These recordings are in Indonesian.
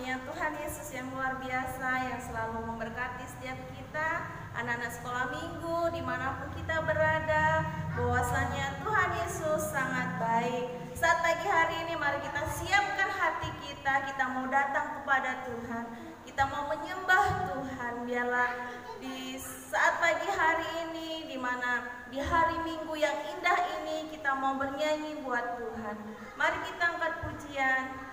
kasih-Nya Tuhan Yesus yang luar biasa, yang selalu memberkati setiap kita, anak-anak sekolah minggu, dimanapun kita berada, bahwasanya Tuhan Yesus sangat baik. Saat pagi hari ini mari kita siapkan hati kita mau datang kepada Tuhan, kita mau menyembah Tuhan. Biarlah di saat pagi hari ini, di mana di hari Minggu yang indah ini, kita mau bernyanyi buat Tuhan. Mari kita angkat pujian.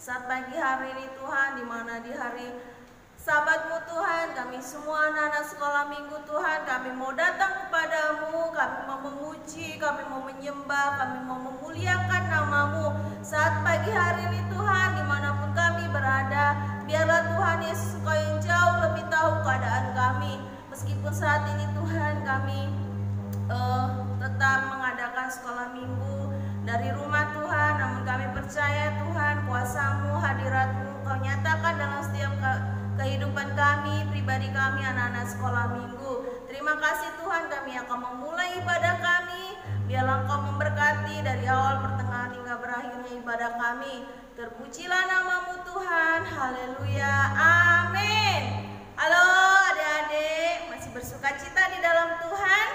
Saat pagi hari ini Tuhan, di mana di hari Sabat-Mu Tuhan, kami semua anak-anak sekolah minggu Tuhan, kami mau datang kepadamu, kami mau memuji, kami mau menyembah, kami mau memuliakan nama-Mu. Saat pagi hari ini Tuhan, dimanapun kami berada, biarlah Tuhan Yesus Engkau yang jauh lebih tahu keadaan kami. Meskipun saat ini Tuhan kami tetap mengadakan sekolah minggu dari rumah Tuhan, namun kami percaya Tuhan kuasa-Mu, hadirat-Mu Kau nyatakan dalam setiap kehidupan kami pribadi kami, anak-anak sekolah minggu. Terima kasih Tuhan, kami akan memulai ibadah kami. Biarlah Engkau memberkati dari awal, pertengahan hingga berakhirnya ibadah kami. Terpujilah nama-Mu Tuhan. Haleluya. Amin. Halo adik-adik, masih bersukacita di dalam Tuhan?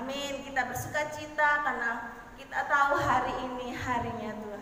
Amin. Kita bersukacita karena kita tahu hari ini harinya Tuhan.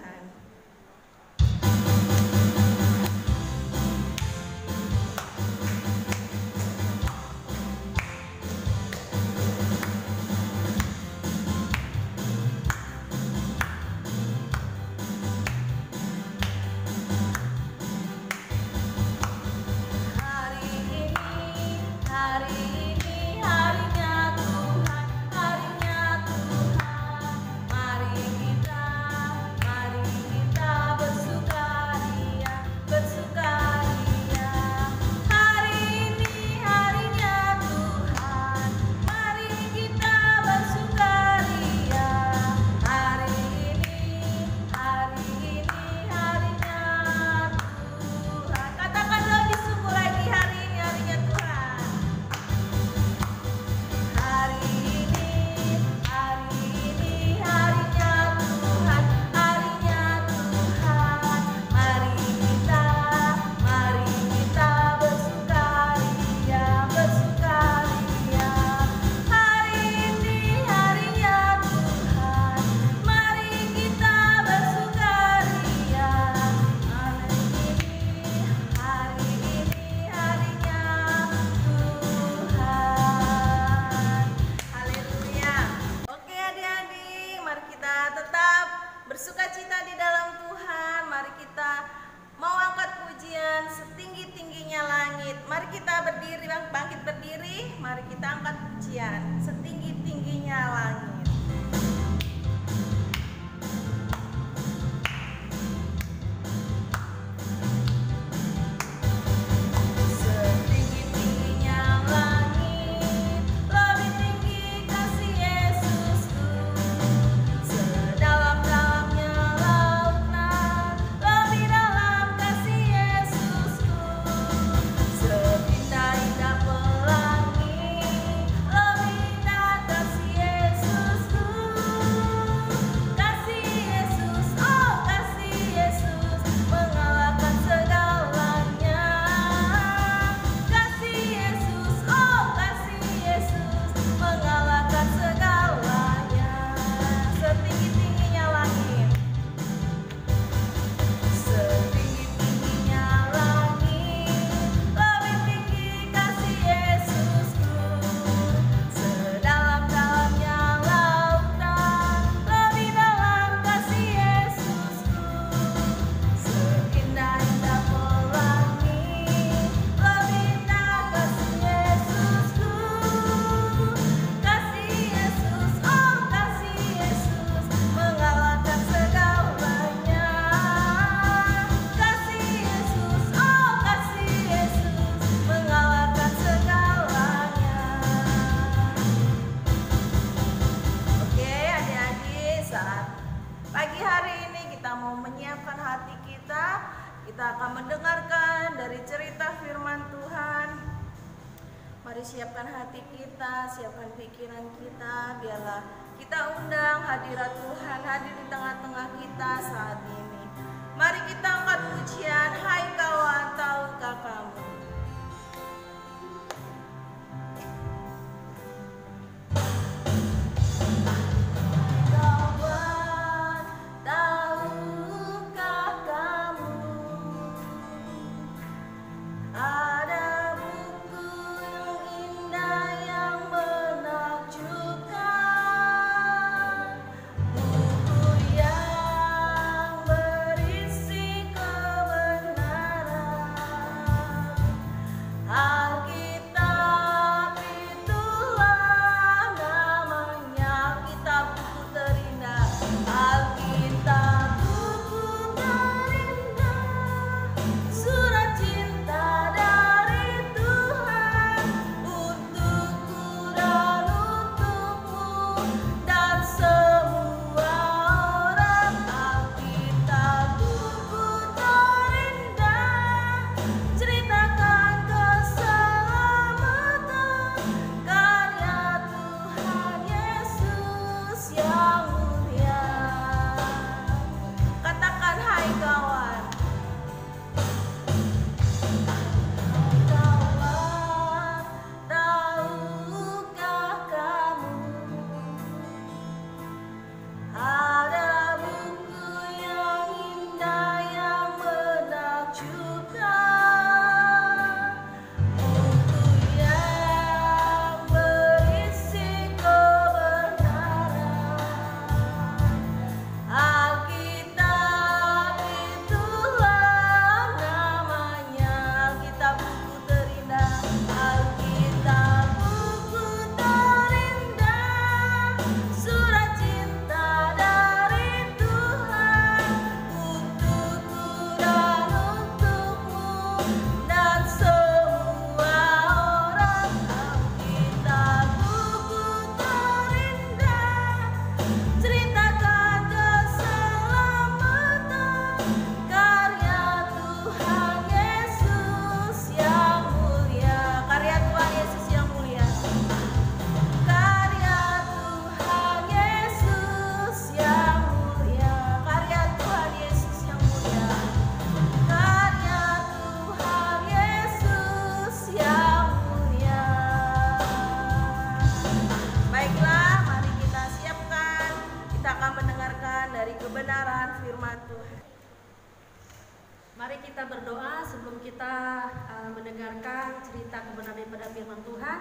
Bersukacita di dalam Tuhan. Mari kita mau angkat pujian setinggi-tingginya langit. Mari kita berdiri, bangkit berdiri. Mari kita angkat pujian setinggi-tingginya langit. Kita akan mendengarkan dari cerita firman Tuhan. Mari siapkan hati kita, siapkan pikiran kita. Biarlah kita undang hadirat Tuhan hadir di tengah-tengah kita saat ini. Mari kita angkat pujian, hai kawan, tahukah kamu? Tuhan. Mari kita berdoa sebelum kita mendengarkan cerita kebenaran daripada firman Tuhan.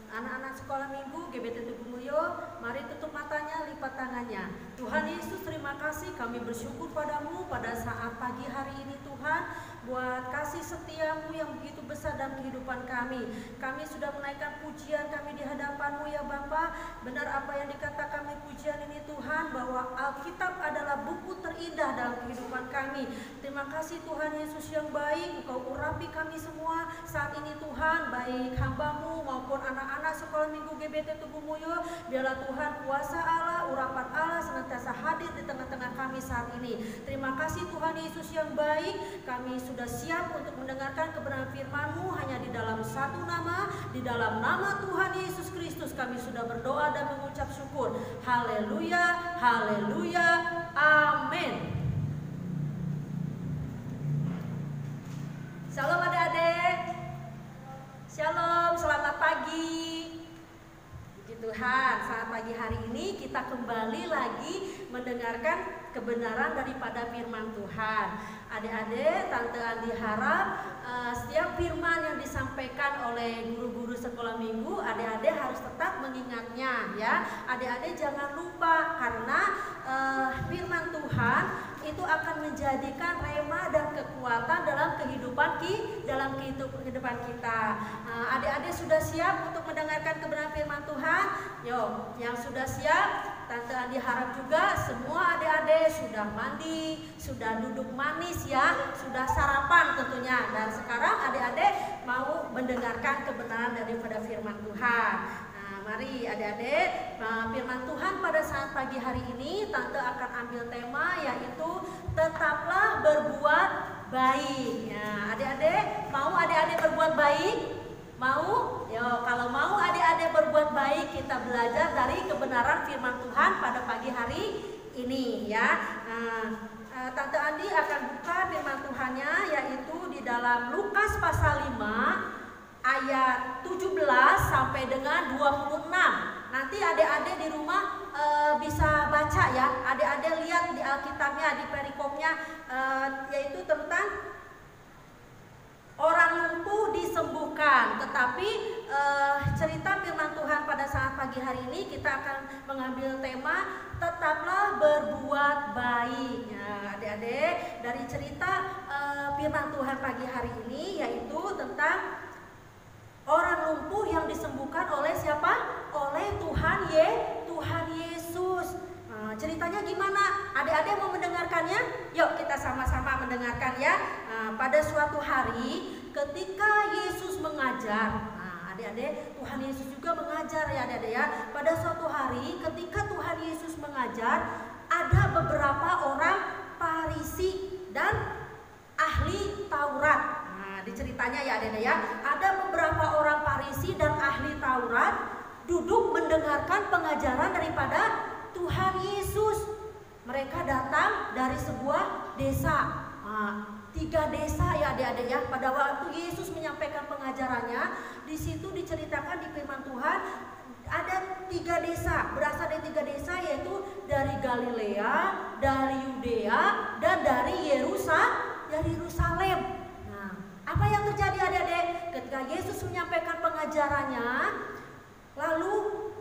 Anak-anak sekolah minggu GBT Tugu Mulyo, mari tutup matanya, lipat tangannya. Tuhan Yesus, terima kasih, kami bersyukur padamu pada saat pagi hari ini Tuhan, buat kasih setiamu yang begitu besar dalam kehidupan kami. Kami sudah menaikkan pujian kami di hadapanmu ya Bapa. Benar apa yang dikatakan di pujian ini Tuhan, bahwa Alkitab adalah buku terindah dalam kehidupan kami. Terima kasih Tuhan Yesus yang baik, Engkau urapi kami semua saat ini Tuhan, baik hamba-Mu maupun anak-anak sekolah minggu GBT Tugu Mulyo. Biarlah Tuhan kuasa Allah, urapan Allah senantiasa hadir di tengah-tengah kami saat ini. Terima kasih Tuhan Yesus yang baik, kami sudah siap untuk mendengarkan kebenaran firman-Mu hanya di dalam satu nama, di dalam nama Tuhan Yesus Kristus kami sudah berdoa dan mengucap syukur. Haleluya, haleluya, amin. Shalom adik-adik. Shalom, selamat pagi. Puji Tuhan, saat pagi hari ini kita kembali lagi mendengarkan kebenaran daripada firman Tuhan. Adik-adik, Tante Andi harap setiap firman yang disampaikan oleh guru-guru sekolah minggu, adik-adik harus tetap mengingatnya ya. Adik-adik jangan lupa, karena firman Tuhan itu akan menjadikan rema dan kekuatan dalam kehidupan kita. Adik-adik sudah siap untuk mendengarkan kebenaran firman Tuhan? Yo, yang sudah siap, Tante Andi harap juga semua adik-adik sudah mandi, sudah duduk manis ya, sudah sarapan tentunya. Dan sekarang adik-adik mau mendengarkan kebenaran daripada firman Tuhan. Mari adik-adik, firman Tuhan pada saat pagi hari ini Tante akan ambil tema, yaitu tetaplah berbuat baik. Ya, adik-adik, mau adik-adik berbuat baik? Mau? Yo, kalau mau adik-adik berbuat baik, kita belajar dari kebenaran firman Tuhan pada pagi hari ini ya. Tante Andi akan buka firman Tuhannya, yaitu di dalam Lukas pasal 5 ayat 17 sampai dengan 26. Nanti adik-adik di rumah bisa baca ya. Adik-adik lihat di Alkitabnya, di perikopnya, yaitu tentang orang lumpuh disembuhkan. Tetapi cerita firman Tuhan pada saat pagi hari ini kita akan mengambil tema tetaplah berbuat baik. Ya, adik-adik, dari cerita firman Tuhan pagi hari ini, yaitu tentang orang lumpuh yang disembuhkan oleh siapa? Oleh Tuhan Yesus. Ceritanya gimana? Adik-adik mau mendengarkannya? Yuk kita sama-sama mendengarkan ya. Pada suatu hari ketika Yesus mengajar, adik-adik, Tuhan Yesus juga mengajar ya adik-adik ya. Pada suatu hari ketika Tuhan Yesus mengajar, ada beberapa orang Farisi dan ahli Taurat. Di ceritanya ya adik-adik ya, ada beberapa orang Farisi dan ahli Taurat duduk mendengarkan pengajaran daripada Tuhan Yesus. Mereka datang dari sebuah desa, 3 desa ya adik-adik ya. Pada waktu Yesus menyampaikan pengajarannya, di situ diceritakan di firman Tuhan ada 3 desa, berasal dari 3 desa, yaitu dari Galilea, dari Yudea, dan dari Yerusalem. Apa yang terjadi adik-adik? Ketika Yesus menyampaikan pengajarannya, lalu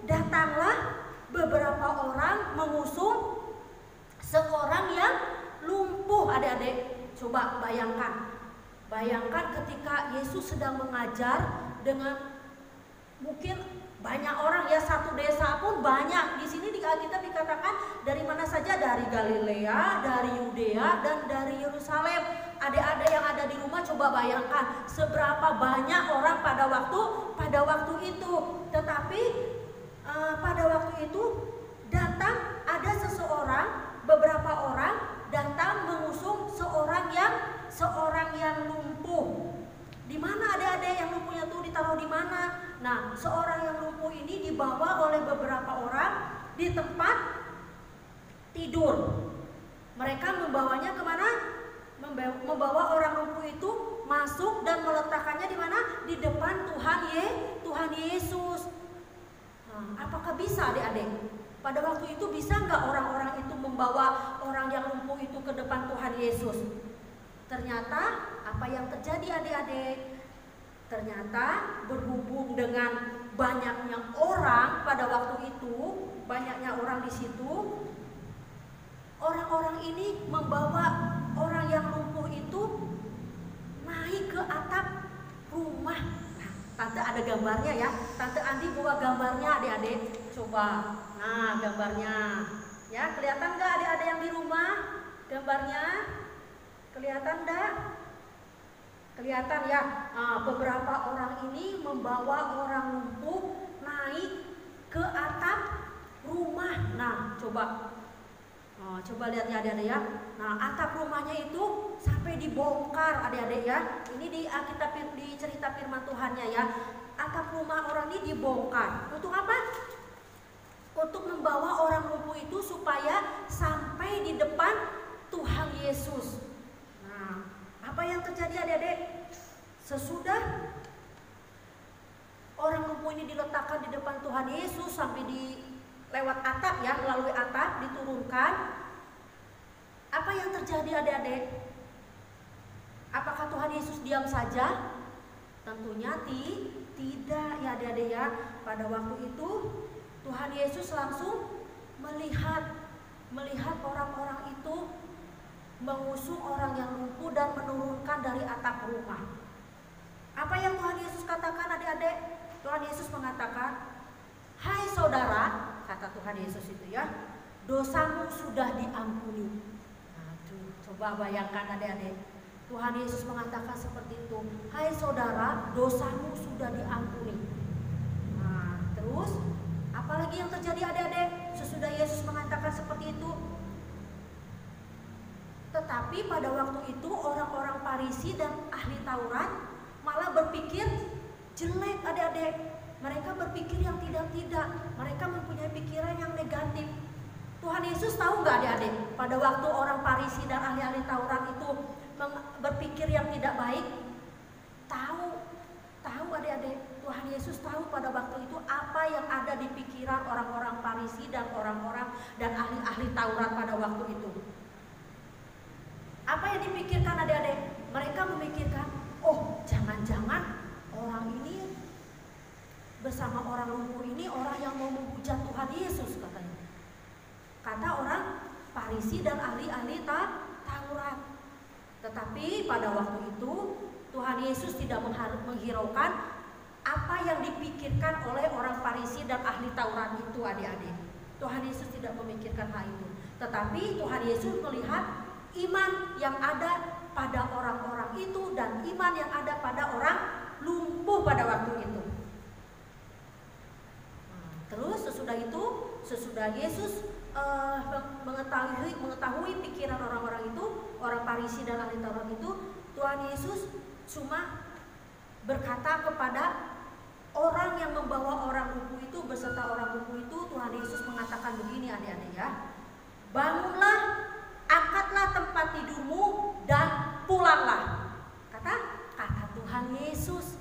datanglah beberapa orang mengusung seorang yang lumpuh. Adik-adik, coba bayangkan ketika Yesus sedang mengajar dengan mungkin banyak orang ya, satu desa pun banyak. Di sini di Alkitab dikatakan dari mana saja, dari Galilea, dari Yudea, dan dari Yerusalem. Adik-adik yang ada di rumah coba bayangkan seberapa banyak orang pada waktu itu. Tetapi pada waktu itu datang ada beberapa orang datang mengusung seorang yang lumpuh. Di mana adik-adik yang lumpuhnya tuh ditaruh di mana? Nah, seorang yang lumpuh ini dibawa oleh beberapa orang di tempat tidur. Mereka membawanya kemana? Membawa orang lumpuh itu masuk dan meletakkannya di mana? Di depan Tuhan Yesus. Nah, apakah bisa adik-adik? Pada waktu itu bisa nggak orang-orang itu membawa orang yang lumpuh itu ke depan Tuhan Yesus? Ternyata apa yang terjadi adik-adik? Ternyata berhubung dengan banyaknya orang pada waktu itu, banyaknya orang di situ, orang-orang ini membawa orang yang lumpuh itu naik ke atap rumah. Nah, Tante ada gambarnya ya. Tante Andi bawa gambarnya adik-adik. Coba. Nah, gambarnya. Ya, kelihatan nggak adik-adik yang di rumah? Gambarnya kelihatan nggak? Kelihatan ya. Nah, beberapa orang ini membawa orang lumpuh naik ke atap rumah. Nah, coba. Coba lihat ya adik-adik ya. Nah, atap rumahnya itu sampai dibongkar adik-adik ya. Ini di Alkitab, di cerita firman Tuhannya ya. Atap rumah orang ini dibongkar. Untuk apa? Untuk membawa orang lumpuh itu supaya sampai di depan Tuhan Yesus. Nah, apa yang terjadi adik-adik? Sesudah orang lumpuh ini diletakkan di depan Tuhan Yesus sampai di lewat atap ya, melalui atap diturunkan. Apa yang terjadi adik-adik? Apakah Tuhan Yesus diam saja? Tentunya tidak ya adik-adik ya. Pada waktu itu Tuhan Yesus langsung melihat orang-orang itu mengusung orang yang lumpuh dan menurunkan dari atap rumah. Apa yang Tuhan Yesus katakan adik-adik? Tuhan Yesus mengatakan, "Hai saudara," kata Tuhan Yesus itu ya, "dosamu sudah diampuni." Nah, coba bayangkan adik-adik. Tuhan Yesus mengatakan seperti itu. "Hai saudara, dosamu sudah diampuni." Nah, terus apalagi yang terjadi adik-adik sesudah Yesus mengatakan seperti itu? Tetapi pada waktu itu orang-orang Farisi dan ahli Taurat malah berpikir jelek adik-adik. Mereka berpikir yang tidak-tidak. Mereka mempunyai pikiran yang negatif. Tuhan Yesus tahu nggak adik-adik? Pada waktu orang Farisi dan ahli-ahli Taurat itu berpikir yang tidak baik, tahu adik-adik. Tuhan Yesus tahu pada waktu itu apa yang ada di pikiran orang-orang Farisi dan orang-orang dan ahli-ahli Taurat pada waktu itu. Apa yang dipikirkan adik-adik? Mereka memikirkan, oh jangan-jangan orang ini bersama orang lumpuh ini orang yang mau menghujat Tuhan Yesus katanya. Kata orang Farisi dan ahli-ahli Taurat. Tetapi pada waktu itu Tuhan Yesus tidak menghiraukan apa yang dipikirkan oleh orang Farisi dan ahli Taurat itu adik-adik. Tuhan Yesus tidak memikirkan hal itu. Tetapi Tuhan Yesus melihat iman yang ada pada orang-orang itu dan iman yang ada pada orang lumpuh pada waktu itu. Terus sesudah Yesus mengetahui pikiran orang-orang itu, orang Farisi dan ahli Taurat itu, Tuhan Yesus cuma berkata kepada orang yang membawa orang lumpuh itu beserta orang lumpuh itu, Tuhan Yesus mengatakan begini adik-adik ya, "Bangunlah, angkatlah tempat tidurmu dan pulanglah." Kata Tuhan Yesus,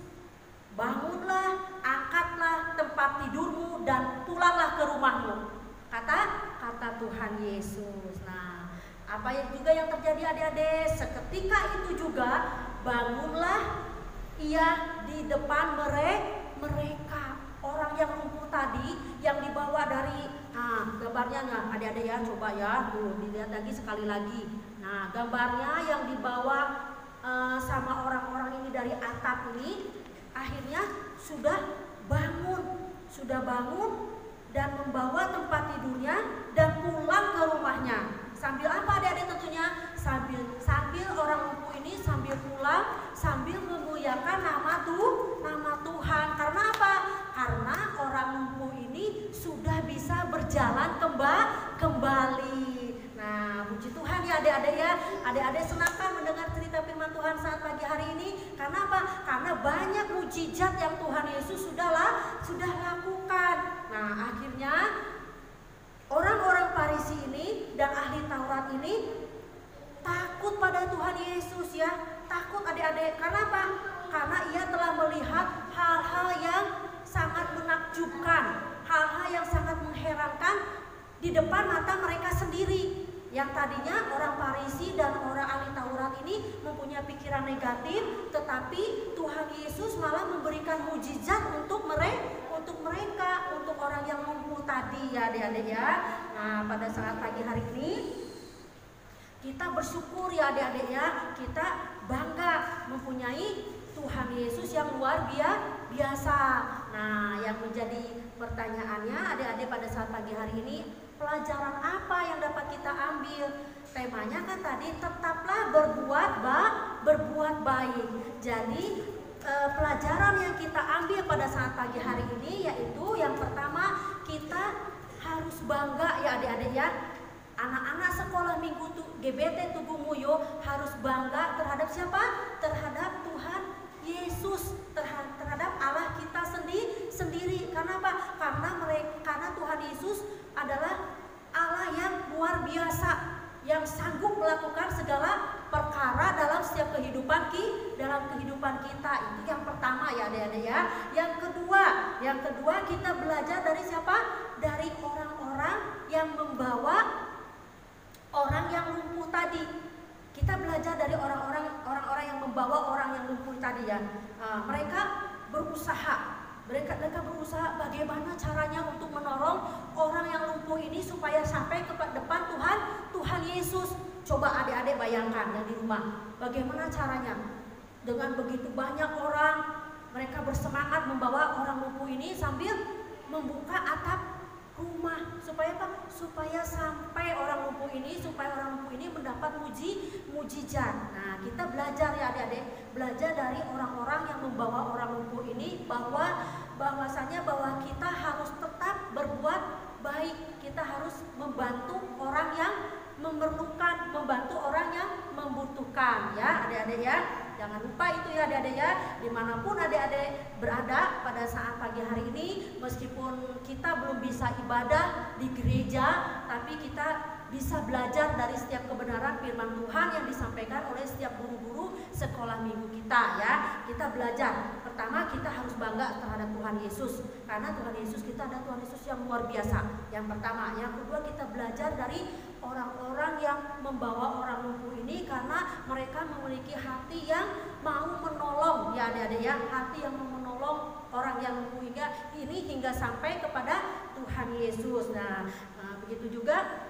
"Bangunlah, angkatlah tempat tidurmu dan pulanglah ke rumahmu." Kata Tuhan Yesus. Nah, apa yang juga yang terjadi adik-adik? Seketika itu juga bangunlah ia di depan mereka. Orang yang lumpuh tadi yang dibawa dari, gambarnya nggak adik-adik ya, coba ya, tuh dilihat lagi sekali lagi. Nah, gambarnya yang dibawa sama orang-orang ini dari atap ini akhirnya sudah bangun dan membawa tempat tidurnya dan pulang ke rumahnya. Sambil apa adik-adik tentunya? Sambil orang lumpuh ini sambil pulang, sambil memuliakan nama Tuhan. Karena apa? Karena orang lumpuh ini sudah bisa berjalan kembali. Nah, puji Tuhan ya adik-adik ya. Adik-adik senang kan mendengar cerita firman Tuhan saat pagi hari ini? Karena apa? Karena banyak mujizat yang Tuhan Yesus sudah lakukan. Nah, akhirnya orang-orang Farisi ini dan ahli Taurat ini takut pada Tuhan Yesus ya. Takut adik-adik. Karena apa? Karena ia telah melihat hal-hal yang sangat menakjubkan, hal-hal yang sangat mengherankan depan mata mereka sendiri. Yang tadinya orang Farisi dan orang ahli Taurat ini mempunyai pikiran negatif, tetapi Tuhan Yesus malah memberikan mujizat untuk mereka, untuk orang yang lumpuh tadi ya adik-adik ya. Nah, pada saat pagi hari ini kita bersyukur ya adik-adik ya, kita bangga mempunyai Tuhan Yesus yang luar biasa. Nah, yang menjadi pertanyaannya adik-adik pada saat pagi hari ini, pelajaran apa yang dapat kita ambil? Temanya kan tadi tetaplah berbuat baik. Jadi pelajaran yang kita ambil pada saat pagi hari ini yaitu yang pertama, kita harus bangga ya adik-adik ya. Anak-anak sekolah minggu GBT Tugu Mulyo harus bangga terhadap siapa? Terhadap Tuhan Yesus, terhadap Allah kita sendiri. Karena apa? Karena Tuhan Yesus adalah Allah yang luar biasa, yang sanggup melakukan segala perkara dalam setiap kehidupan kita. Itu yang pertama ya adik-adik ya. Yang kedua kita belajar dari siapa? Dari orang-orang yang membawa orang yang lumpuh tadi. Kita belajar dari orang-orang yang membawa orang yang lumpuh tadi ya. Mereka berusaha bagaimana caranya untuk menolong orang yang lumpuh ini supaya sampai ke depan Tuhan Yesus. Coba adik-adik bayangkan yang di rumah, bagaimana caranya? Dengan begitu banyak orang, mereka bersemangat membawa orang lumpuh ini sambil membuka atap rumah supaya apa? Supaya sampai orang lumpuh ini mendapat mujizat. Nah, kita belajar ya adik-adik, belajar dari orang-orang yang membawa orang lumpuh ini bahwasanya kita harus tetap berbuat baik. Kita harus membantu orang yang memerlukan, membantu orang yang membutuhkan ya adik-adik ya. Jangan lupa itu ya adik-adik ya, dimanapun adik-adik berada pada saat pagi hari ini, meskipun kita belum bisa ibadah di gereja, tapi kita bisa belajar dari setiap kebenaran firman Tuhan yang disampaikan oleh setiap guru-guru sekolah minggu kita ya. Kita belajar, pertama kita harus bangga terhadap Tuhan Yesus, karena Tuhan Yesus kita adalah Tuhan Yesus yang luar biasa. Yang pertama, yang kedua kita belajar dari orang-orang yang membawa orang lumpuh ini, karena mereka memiliki hati yang mau menolong ya adik-adik ya, hati yang mau menolong orang yang lumpuh ini hingga sampai kepada Tuhan Yesus. Nah, begitu juga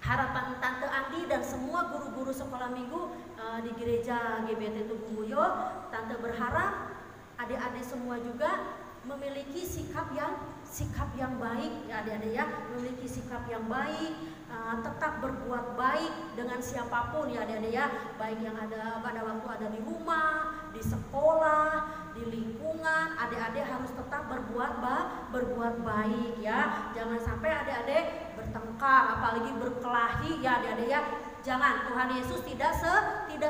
harapan Tante Andi dan semua guru-guru sekolah minggu di gereja GBT Tugu Mulyo. Tante berharap adik-adik semua juga memiliki sikap yang baik ya adik-adik ya, memiliki sikap yang baik, tetap berbuat baik dengan siapapun ya adik-adik ya, baik yang ada pada waktu ada di rumah, di sekolah, di lingkungan. Adik-adik harus tetap berbuat baik ya. Jangan sampai adik-adik bertengkar, apalagi berkelahi ya adik-adik ya. Jangan, Tuhan Yesus tidak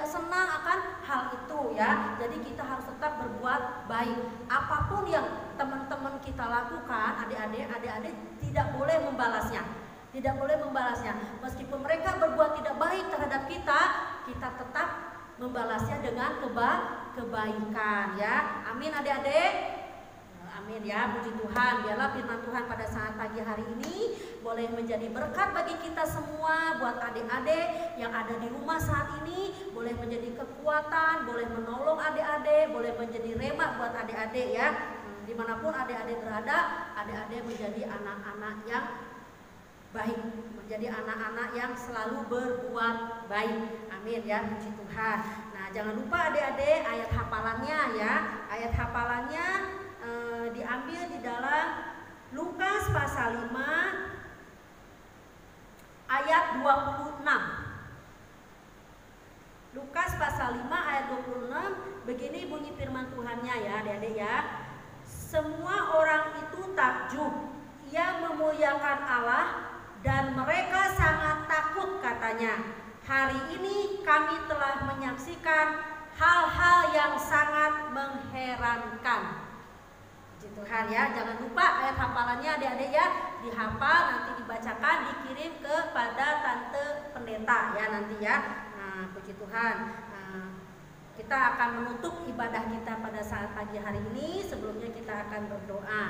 senang akan hal itu ya. Jadi kita harus tetap berbuat baik. Apapun yang teman-teman kita lakukan, adik-adik tidak boleh membalasnya. Tidak boleh membalasnya. Meskipun mereka berbuat tidak baik terhadap kita, kita tetap membalasnya dengan kebaikan ya. Amin adik-adik. Amin ya, puji Tuhan. Biarlah firman Tuhan pada saat pagi hari ini boleh menjadi berkat bagi kita semua. Buat adik-adik yang ada di rumah saat ini, boleh menjadi kekuatan, boleh menolong adik-adik, boleh menjadi rema buat adik-adik ya. Dimanapun adik-adik berada, adik-adik menjadi anak-anak yang baik, menjadi anak-anak yang selalu berbuat baik. Amin ya, puji Tuhan. Nah, jangan lupa adik-adik ayat hafalannya ya. Ayat hafalannya diambil di dalam Lukas pasal 5 ayat 26. Lukas pasal 5 ayat 26, begini bunyi firman Tuhannya ya adik-adik ya. Semua orang itu takjub, ia memuliakan Allah dan mereka sangat takut katanya. Hari ini kami telah menyaksikan hal-hal yang sangat mengherankan. Tuhan ya, jangan lupa ayat hafalannya adik-adik ya, dihafal, nanti dibacakan, dikirim kepada Tante Pendeta ya nanti ya. Nah, puji Tuhan. Kita akan menutup ibadah kita pada saat pagi hari ini. Sebelumnya kita akan berdoa.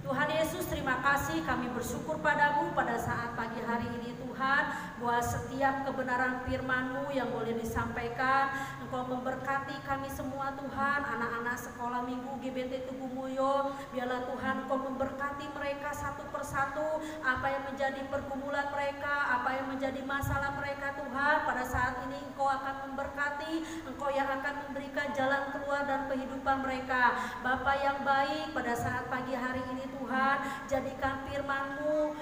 Tuhan Yesus, terima kasih, kami bersyukur padamu pada saat pagi hari ini Tuhan, bahwa setiap kebenaran firman-Mu yang boleh disampaikan, Engkau memberkati kami semua Tuhan, anak-anak sekolah minggu GBT Tugu Mulyo. Biarlah Tuhan Engkau memberkati mereka satu persatu, apa yang menjadi pergumulan mereka, apa yang menjadi masalah mereka Tuhan. Pada saat ini Engkau akan memberkati, Engkau yang akan memberikan jalan keluar dan kehidupan mereka. Bapa yang baik, pada saat pagi hari ini Tuhan, jadikan firman-Mu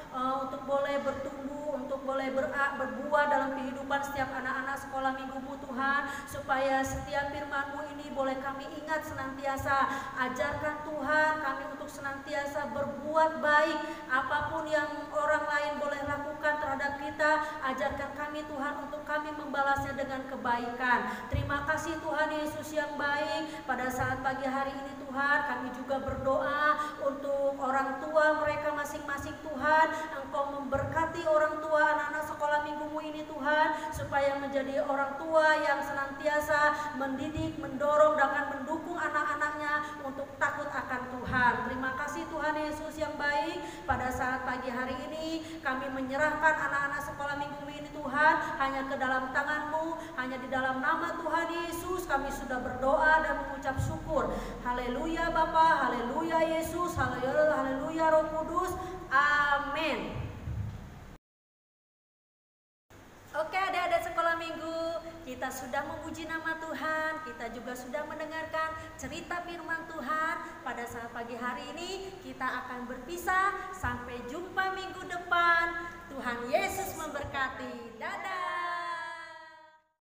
untuk boleh bertumbuh, untuk boleh berbuah dalam kehidupan setiap anak-anak sekolah minggu-Mu Tuhan, supaya setiap firman-Mu ini boleh kami ingat senantiasa. Ajarkan Tuhan kami untuk senantiasa berbuat baik, apapun yang orang lain boleh lakukan terhadap kita, ajarkan kami Tuhan untuk kami membalasnya dengan kebaikan. Terima kasih Tuhan Yesus yang baik, pada saat pagi hari ini Tuhan, kami juga berdoa untuk orang tua mereka masing-masing Tuhan. Engkau memberkati orang tua anak-anak sekolah minggu-Mu ini Tuhan, supaya menjadi orang tua yang senantiasa mendidik, mendorong, dan mendukung anak-anaknya untuk takut akan Tuhan. Terima kasih Tuhan Yesus yang baik, pada saat pagi hari ini kami menyerahkan anak-anak sekolah minggu-Mu ini Tuhan hanya ke dalam tangan-Mu, hanya di dalam nama Tuhan Yesus kami sudah berdoa dan mengucap syukur. Haleluya Bapa, haleluya Yesus, haleluya Roh Kudus, amin. Oke adik-adik sekolah minggu, kita sudah memuji nama Tuhan, kita juga sudah mendengarkan cerita firman Tuhan. Pada saat pagi hari ini kita akan berpisah, sampai jumpa minggu depan. Tuhan Yesus memberkati. Dadah.